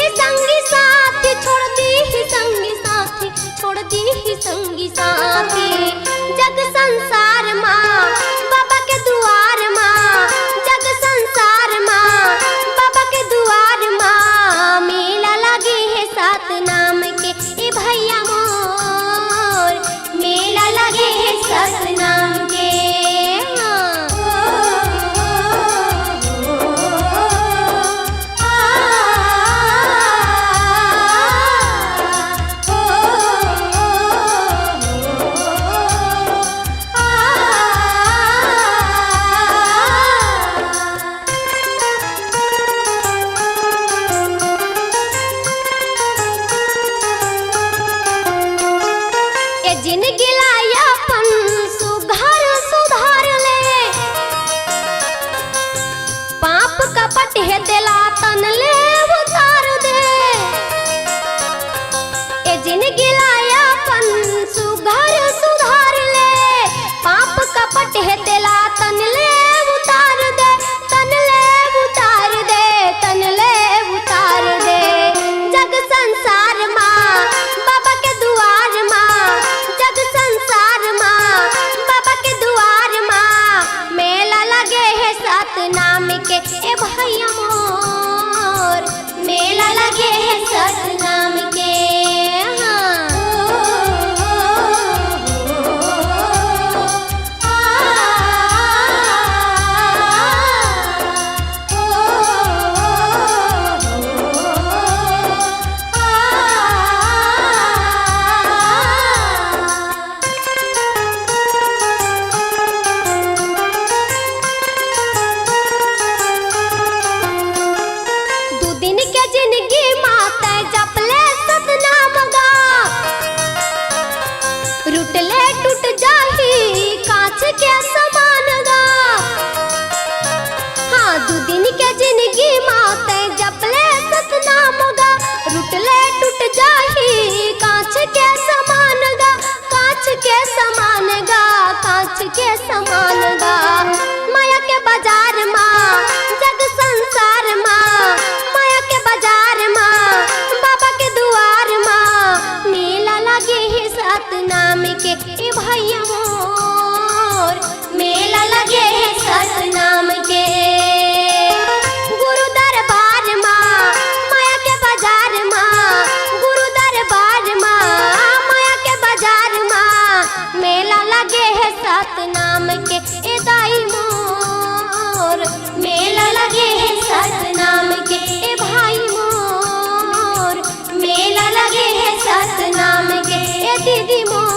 ही संगी साथी, छोड़ दी ही संगी साथी, छोड़ दी ही संगी साथी। जग संसार माँ बाबा के दुआर माँ, जग संसार माँ बाबा के दुआर माँ। मेला लगे है सात नाम के ए भैया मोर, मेला लगे है सात नाम के। जिनगी लायापन सुधार सुधार ले, पाप कपट है दिला तन ले उतार दे। ए जिनगी लायापन सुधार सुधार ले, पाप कपट है दिला तन ले उतार दे, तन ले उतार दे, तन ले उतार दे। जग संसार माँ बाबा के दुआर माँ, जग संसार माँ बाबा के दुआर माँ। मेला लगे है सात नाम के ए भैया मोर, मेला लगे है सात नाम के। जिनगी माता जपले सतनाम गा, रुटले टूट जाही कांच के समान गा। हाँ दू दिन के जिनगी माता जपले सतनाम गा, रुटले टूट जाही कांच के समान गा, कांच के समान गा, कांच के समान गा। माया के बाजार माँ जग संसार माँ, माया के बाजार माँ बाबा के दुआर माँ। मेला लगे है सात नाम के ए भैया मोर, मेला लगे है सात नाम के। गुरु दरबार माँ माया के बाजार माँ, गुरु दरबार माँ माया के बाजार माँ। मेला लगे है सात नाम के ए दाई मोर, मेला लगे है सात नाम के ए भाई मोर, मेला लगे है सात नाम के ए दीदी मोर।